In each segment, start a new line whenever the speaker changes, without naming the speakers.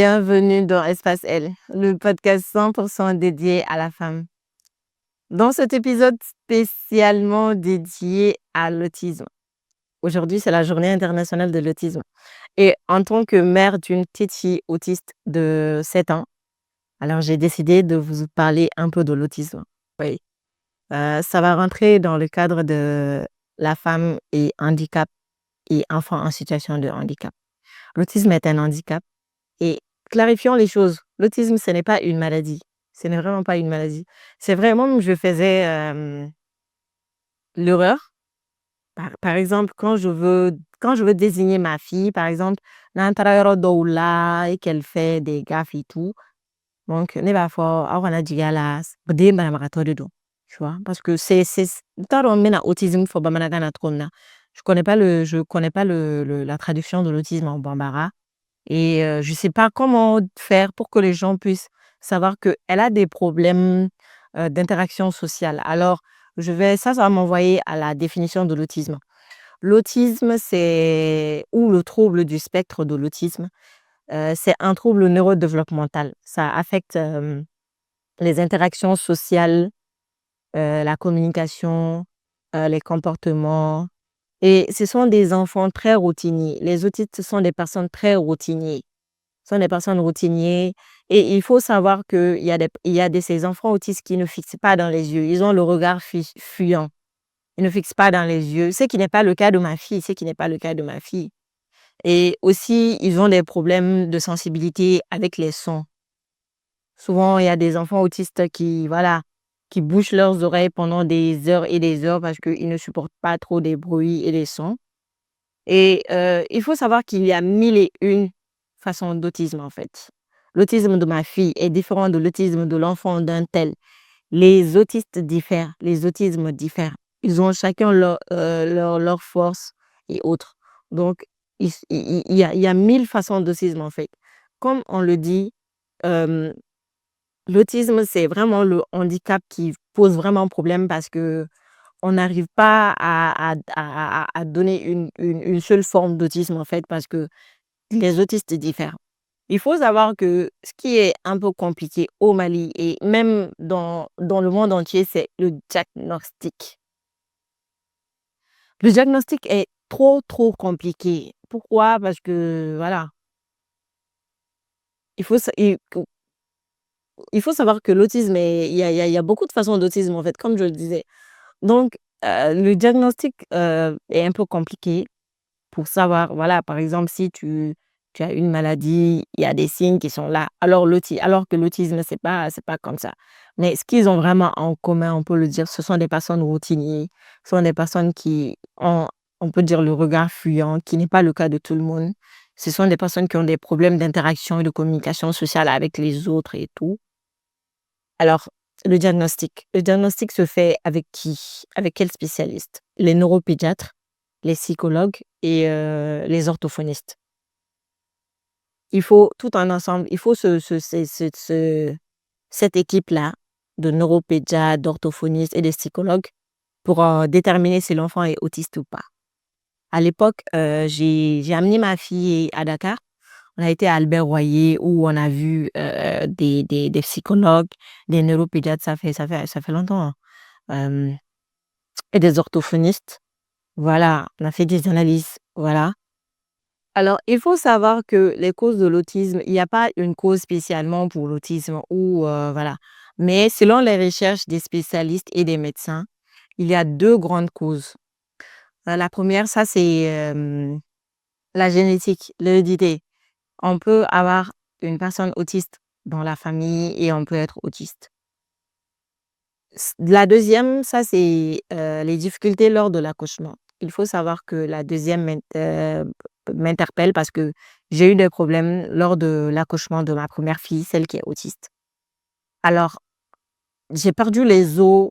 Bienvenue dans Espace L, le podcast 100% dédié à la femme. Dans cet épisode spécialement dédié à l'autisme. Aujourd'hui, c'est la journée internationale de l'autisme. Et en tant que mère d'une petite fille autiste de 7 ans, alors j'ai décidé de vous parler un peu de l'autisme. Oui. Ça va rentrer dans le cadre de la femme et handicap et enfants en situation de handicap. L'autisme est un handicap. Et clarifions les choses. L'autisme, ce n'est pas une maladie. Ce n'est vraiment pas une maladie. C'est vraiment, je faisais l'erreur. Par exemple, quand je veux désigner ma fille, par exemple, l'antara doula et qu'elle fait des gaffes et tout. Donc, ne va fort, on a dit galas, bde marato de do. Tu vois, parce que t'as mena autisme fo bamanaga na trona. Je connais pas la traduction de l'autisme en bambara. Et je ne sais pas comment faire pour que les gens puissent savoir qu'elle a des problèmes d'interaction sociale. Alors, ça va m'envoyer à la définition de l'autisme. L'autisme, ou le trouble du spectre de l'autisme, c'est un trouble neurodéveloppemental. Ça affecte les interactions sociales, la communication, les comportements. Et ce sont des enfants très routiniers. Les autistes, ce sont des personnes très routinières. Ce sont des personnes routinières. Et il faut savoir qu'il y a ces enfants autistes qui ne fixent pas dans les yeux. Ils ont le regard fuyant. Ils ne fixent pas dans les yeux. Ce qui n'est pas le cas de ma fille. Ce qui n'est pas le cas de ma fille. Et aussi, ils ont des problèmes de sensibilité avec les sons. Souvent, il y a des enfants autistes qui bouchent leurs oreilles pendant des heures et des heures parce qu'ils ne supportent pas trop des bruits et des sons. Et il faut savoir qu'il y a 1001 façons d'autisme, en fait. L'autisme de ma fille est différent de l'autisme de l'enfant d'un tel. Les autistes diffèrent, les autismes diffèrent. Ils ont chacun leur force et autres. Donc, il y a 1000 façons d'autisme, en fait. Comme on le dit, euh, l'autisme, c'est vraiment le handicap qui pose vraiment problème parce que on n'arrive pas à donner une seule forme d'autisme, en fait, parce que les autistes diffèrent. Il faut savoir que ce qui est un peu compliqué au Mali et même dans le monde entier, c'est le diagnostic. Le diagnostic est trop, trop compliqué. Pourquoi? Parce que, voilà, il faut, sa- il faut savoir que l'autisme, il y a beaucoup de façons d'autisme, en fait, comme je le disais. Donc, le diagnostic est un peu compliqué pour savoir, voilà, par exemple, si tu as une maladie, il y a des signes qui sont là. Alors que l'autisme, c'est pas comme ça. Mais ce qu'ils ont vraiment en commun, on peut le dire, ce sont des personnes routinières, ce sont des personnes qui ont, on peut dire, le regard fuyant, qui n'est pas le cas de tout le monde. Ce sont des personnes qui ont des problèmes d'interaction et de communication sociale avec les autres et tout. Alors, le diagnostic. Le diagnostic se fait avec qui? Avec quel spécialiste? Les neuropédiatres, les psychologues et les orthophonistes. Il faut tout un ensemble, il faut cette équipe-là de neuropédiatres, d'orthophonistes et de psychologues pour déterminer si l'enfant est autiste ou pas. À l'époque, j'ai amené ma fille à Dakar. On a été à Albert Royer où on a vu des psychologues, des neuropédiatres, ça fait longtemps, hein. Euh, et des orthophonistes. Voilà, on a fait des analyses. Voilà. Alors, il faut savoir que les causes de l'autisme, il n'y a pas une cause spécialement pour l'autisme ou voilà. Mais selon les recherches des spécialistes et des médecins, il y a deux grandes causes. La première, ça c'est la génétique, l'hérédité. On peut avoir une personne autiste dans la famille et on peut être autiste. La deuxième, ça c'est les difficultés lors de l'accouchement. Il faut savoir que la deuxième m'interpelle parce que j'ai eu des problèmes lors de l'accouchement de ma première fille, celle qui est autiste. Alors, j'ai perdu les os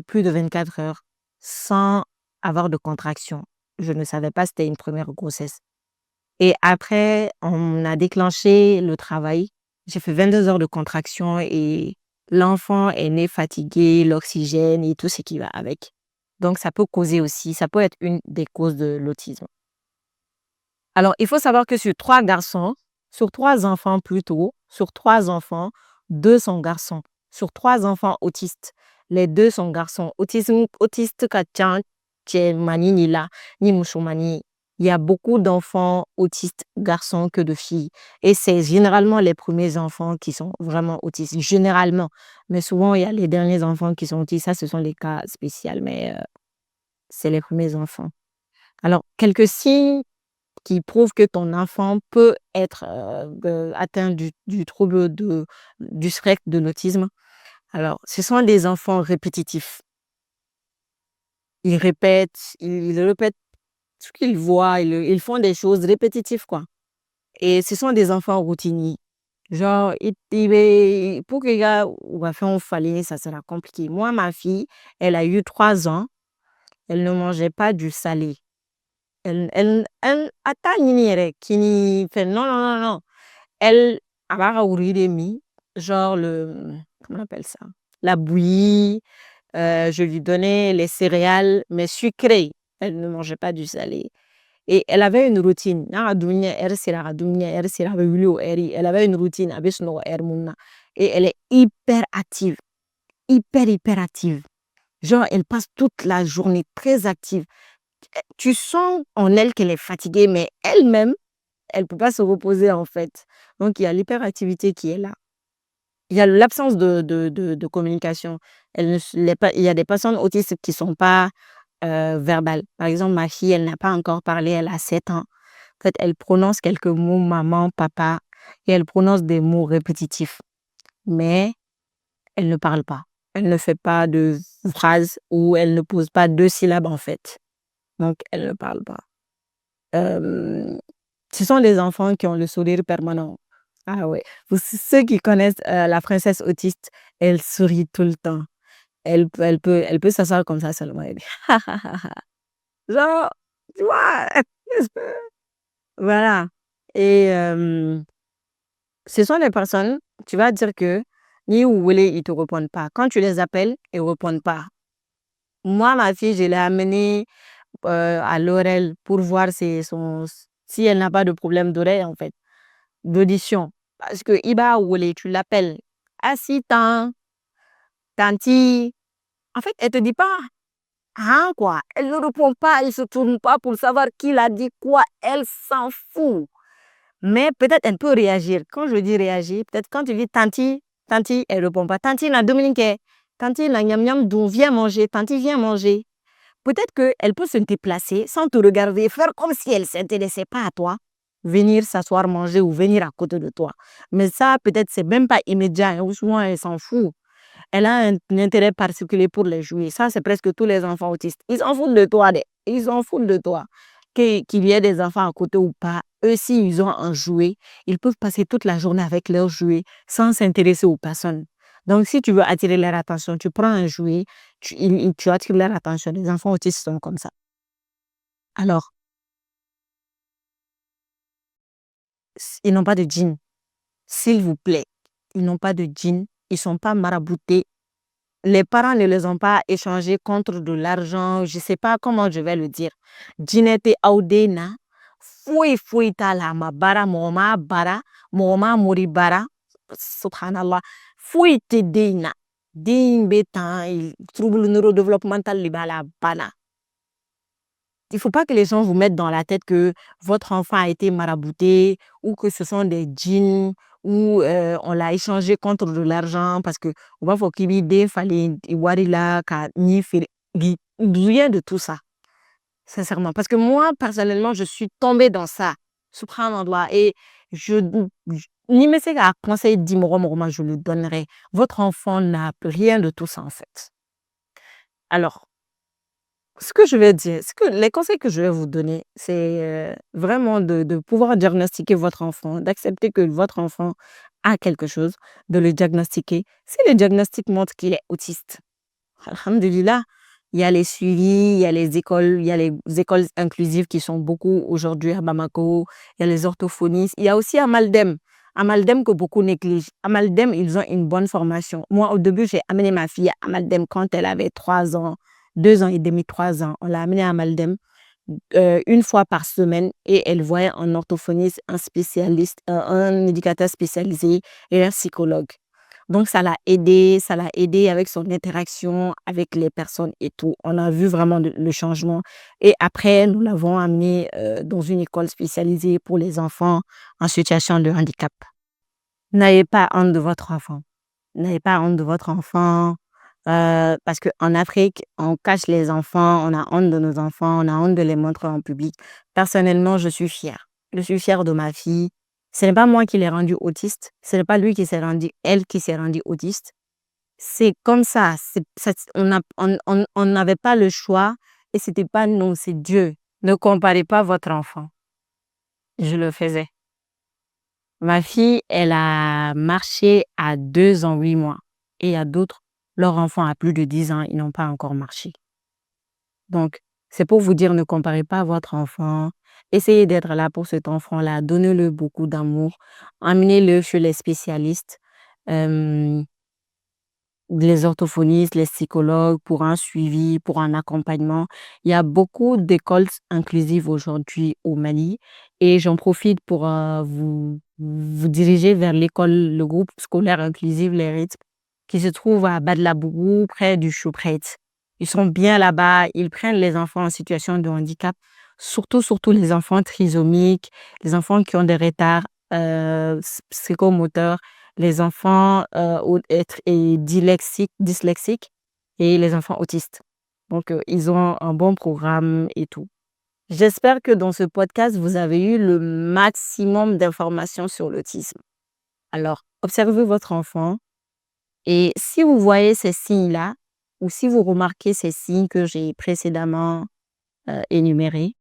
plus de 24 heures sans avoir de contraction. Je ne savais pas c'était une première grossesse. Et après, on a déclenché le travail. J'ai fait 22 heures de contraction et l'enfant est né fatigué, l'oxygène et tout ce qui va avec. Donc, ça peut causer aussi, ça peut être une des causes de l'autisme. Alors, il faut savoir que Sur 3 enfants plutôt, sur 3 enfants, 2 sont garçons. Sur 3 enfants autistes, les 2 sont garçons. Autiste kachan, tche mani ni la, ni mushumani. Il y a beaucoup d'enfants autistes garçons que de filles. Et c'est généralement les premiers enfants qui sont vraiment autistes, généralement. Mais souvent, il y a les derniers enfants qui sont autistes. Ça, ce sont les cas spéciaux, mais c'est les premiers enfants. Alors, quelques signes qui prouvent que ton enfant peut être atteint du trouble du spectre de l'autisme. Alors, ce sont des enfants répétitifs. Ils répètent ce qu'ils voient, ils font des choses répétitives, quoi. Et ce sont des enfants routiniers. Genre, pour que gars va faire un fallait, ça sera compliqué. Moi, ma fille, elle a eu 3 ans, elle ne mangeait pas du salé. Attends, Kini fait non, non, non, non. Elle a genre comment on appelle ça? La bouillie, je lui donnais les céréales, mais sucrées. Elle ne mangeait pas du salé. Et elle avait une routine. Elle avait une routine. Et elle est hyper active. Hyper, hyper active. Genre, elle passe toute la journée très active. Tu sens en elle qu'elle est fatiguée, mais elle-même, elle ne peut pas se reposer en fait. Donc, il y a l'hyperactivité qui est là. Il y a l'absence de communication. Il y a des personnes autistes qui ne sont pas verbales. Par exemple, ma fille, elle n'a pas encore parlé, elle a 7 ans. En fait, elle prononce quelques mots, maman, papa, et elle prononce des mots répétitifs. Mais elle ne parle pas. Elle ne fait pas de phrases ou elle ne pose pas 2 syllabes en fait. Donc, elle ne parle pas. Euh, Ce sont des enfants qui ont le sourire permanent. Ah ouais. Pour ceux qui connaissent la princesse autiste, elle sourit tout le temps. Elle peut s'asseoir comme ça seulement. Elle dit, genre, tu vois. Voilà. Et ce sont des personnes, tu vas dire que ni où ils ne te répondent pas. Quand tu les appelles, ils ne répondent pas. Moi, ma fille, je l'ai amenée à l'oreille pour voir si elle n'a pas de problème d'oreille, en fait, d'audition. Parce que Iba Wole, tu l'appelles Assitan, Tanti. En fait, elle ne te dit pas, hein, quoi. Elle ne répond pas, elle ne se tourne pas pour savoir qui l'a dit quoi. Elle s'en fout. Mais peut-être elle peut réagir. Quand je dis réagir, peut-être quand tu dis Tanti, Tanti, elle ne répond pas. Tanti, la Dominique, Tanti, la Nyam Nyam, viens manger. Tanti, viens manger. Peut-être qu'elle peut se déplacer sans te regarder, faire comme si elle ne s'intéressait pas à toi, venir s'asseoir manger ou venir à côté de toi. Mais ça, peut-être, c'est même pas immédiat. Ou souvent, elle s'en fout. Elle a un intérêt particulier pour les jouer. Ça, c'est presque tous les enfants autistes. Ils s'en foutent de toi. Ils s'en foutent de toi. Qu'il y ait des enfants à côté ou pas, eux, s'ils ont un jouet, ils peuvent passer toute la journée avec leur jouet sans s'intéresser aux personnes. Donc, si tu veux attirer leur attention, tu prends un jouet, tu attires leur attention. Les enfants autistes sont comme ça. Alors, ils n'ont pas de djinn. S'il vous plaît, ils n'ont pas de djinn. Ils ne sont pas maraboutés. Les parents ne les ont pas échangés contre de l'argent. Je ne sais pas comment je vais le dire. Djinete audena. Fouille ta la ma bara, moma bara, moma mori bara. Subhanallah. Fouille te dena. Din betan, trouble neurodéveloppemental libala bana. Il ne faut pas que les gens vous mettent dans la tête que votre enfant a été marabouté ou que ce sont des djinns ou on l'a échangé contre de l'argent parce que on va faut qu'il y ait rien de tout ça, sincèrement. Parce que moi, personnellement, je suis tombée dans ça. Subhanallah. Et ni me sais qu'à conseil moi, je le donnerai. Votre enfant n'a rien de tout ça, en fait. Alors, ce que je vais dire, les conseils que je vais vous donner, c'est vraiment de pouvoir diagnostiquer votre enfant, d'accepter que votre enfant a quelque chose, de le diagnostiquer. Si le diagnostic montre qu'il est autiste, alhamdulillah, il y a les suivis, il y a les écoles inclusives qui sont beaucoup aujourd'hui à Bamako, il y a les orthophonistes, il y a aussi Amaldem. Amaldem que beaucoup négligent. Amaldem, ils ont une bonne formation. Moi, au début, j'ai amené ma fille à Amaldem quand elle avait 3 ans, 2 ans et demi, 3 ans. On l'a amenée à Amaldem. une fois par semaine et elle voyait un orthophoniste, un spécialiste, un éducateur spécialisé et un psychologue. Donc, ça l'a aidé avec son interaction avec les personnes et tout. On a vu vraiment le changement. Et après, nous l'avons amené dans une école spécialisée pour les enfants en situation de handicap. N'ayez pas honte de votre enfant. N'ayez pas honte de votre enfant. Parce qu'en Afrique, on cache les enfants, on a honte de nos enfants, on a honte de les montrer en public. Personnellement, je suis fière. Je suis fière de ma fille. Ce n'est pas moi qui l'ai rendue autiste. Ce n'est pas lui qui s'est rendu, elle qui s'est rendue autiste. C'est comme ça. On n'avait pas le choix et c'était pas nous, c'est Dieu. Ne comparez pas votre enfant. Je le faisais. Ma fille, elle a marché à 2 ans, 8 mois. Et il y a d'autres, leur enfant a plus de 10 ans, ils n'ont pas encore marché. Donc, c'est pour vous dire, ne comparez pas votre enfant. Essayez d'être là pour cet enfant-là. Donnez-le beaucoup d'amour. Amenez-le chez les spécialistes, les orthophonistes, les psychologues pour un suivi, pour un accompagnement. Il y a beaucoup d'écoles inclusives aujourd'hui au Mali et j'en profite pour vous diriger vers le groupe scolaire inclusif Les Rythmes qui se trouve à Badlabougou, près du Choupret. Ils sont bien là-bas, ils prennent les enfants en situation de handicap, surtout les enfants trisomiques, les enfants qui ont des retards psychomoteurs, les enfants dyslexiques et les enfants autistes. Donc, ils ont un bon programme et tout. J'espère que dans ce podcast, vous avez eu le maximum d'informations sur l'autisme. Alors, observez votre enfant et si vous voyez ces signes-là, ou si vous remarquez ces signes que j'ai précédemment énumérés,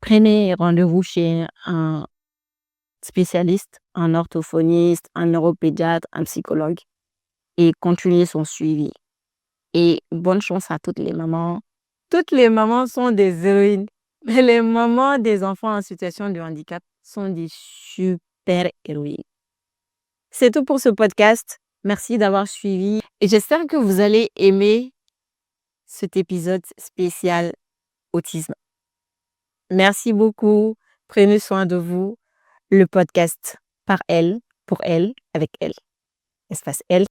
prenez rendez-vous chez un spécialiste, un orthophoniste, un neuropédiatre, un psychologue et continuez son suivi. Et bonne chance à toutes les mamans. Toutes les mamans sont des héroïnes. Mais les mamans des enfants en situation de handicap sont des super héroïnes. C'est tout pour ce podcast. Merci d'avoir suivi. Et j'espère que vous allez aimer cet épisode spécial autisme. Merci beaucoup. Prenez soin de vous. Le podcast par elle, pour elle, avec elle. Espace elle.